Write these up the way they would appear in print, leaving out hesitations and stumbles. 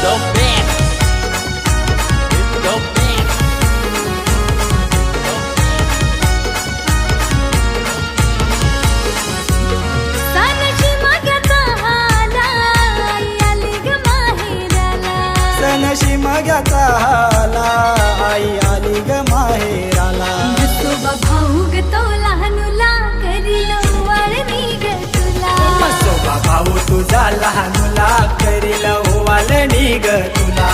the best. It's the best. सणाची माग्याचा हाला आई आली ग माहेराला. सणाशी माग्याचा हाला आई आली ग माहेराला. नसोबा भाऊ ग तो लहानुला करील वाळणी ग तुला. नसोबा भाऊ तुझा लहानुला करील ओवाळणी ग तुला.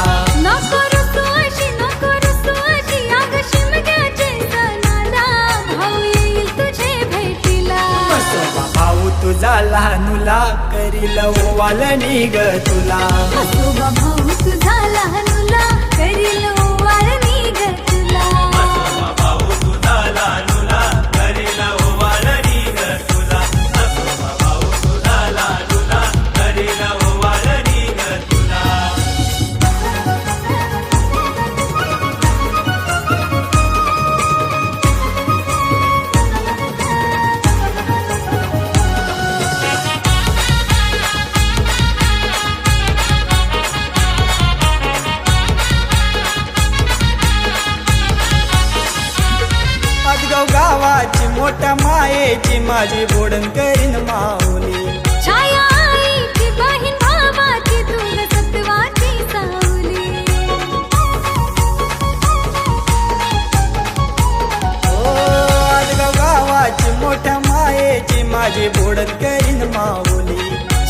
नको रुसू अशी नको रुसू अशी अग शिमग्याचे सणाला भाऊ येईल तुझे भेटीला. नसोबा भाऊ तुझा लहानुला करील ओवाळणी ग तुला. नसोबा भाऊ तुझा लहानुला करील वाळणी ग तुला. पाचगाव गावाची मोठ्या मायेची माझी बोडण करीन माऊली. छाया आईची बहीण भावाची तुग सत्वाची सावली. पाचगाव गावाची मोठ्या मायेची माझी बोडण करीन माऊली.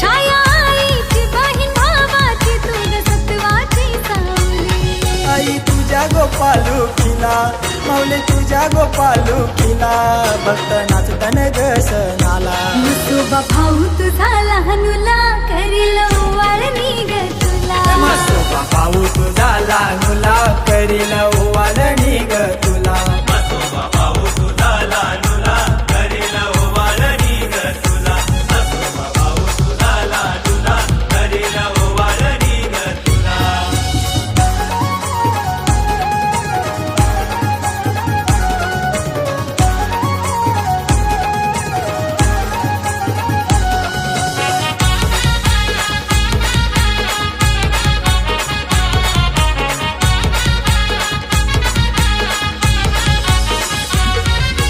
छाया आईची बहीण भावाची तुग सत्वाची सावली. आई तुझ्या गोपालुकीला माऊली तुझ्या गोपालुकीला भक्त नाचतन ग सणाला. नसोबा भाऊ तुझा लहानुला करील वाळणी ग तुला. मसोबा भाऊ तुझा लहानुला करील ओवाळणी ग तुला.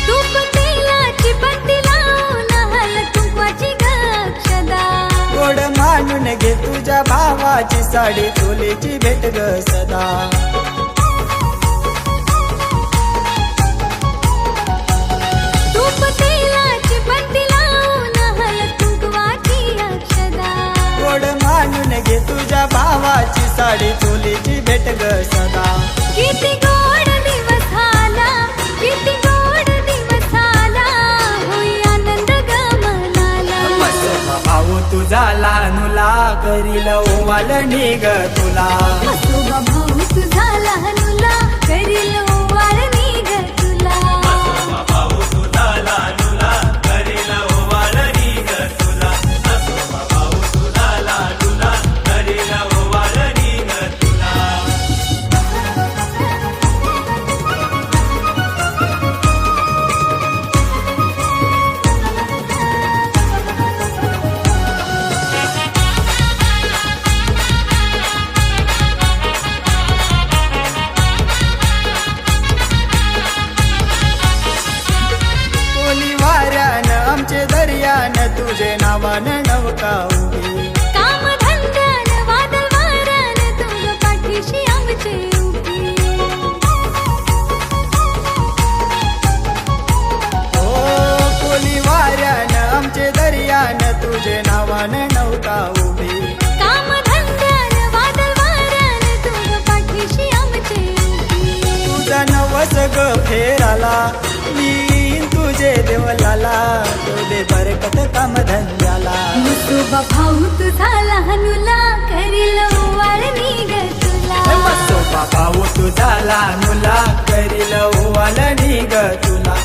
तूप तेलाची बत्ती लावून हळद-कुंकवाची ग अक्षदा. गोड मानून घे तुझ्या भावाची साडी चोलीची भेट ग सदा. तूप तेलाची बत्ती लावून हळद-कुंकवाची अक्षदा. गोड मानून घे तुझ्या भावाची साडी चोलीची भेट ग सदा. किती गोड दिवस आला किती गोड दिवस आला होई आनंद ग मनाला. मसोबा भाऊ तुझा लहानुला करील ओवाळणी ग तुला. मसोबा भाऊ तुझा लहानुला करील वाळणी ग तुला. कोली वाऱ्यानं आमचे दर्यानं तुझे नावानं नौका उभी. कामधंद्यान वादळ वाऱ्यान तुझ पाठीशी आमचे उभी. ओ कोली वाऱ्यानं आमचे दर्यानं तुझे नावानं नौका उभी. कामधंद्यान वादळ वाऱ्यान तुझ पाठीशी आमचे उभी. तुझा नवस ग फेराला मी तुझे देवलाला तो दे बरकत काम धंद्याला. मसोबा भाऊ तुझा लहानुला करील वाळणी ग तुला. मसोबा भाऊ तुझा लहानुला करील ओवाळणी ग तुला.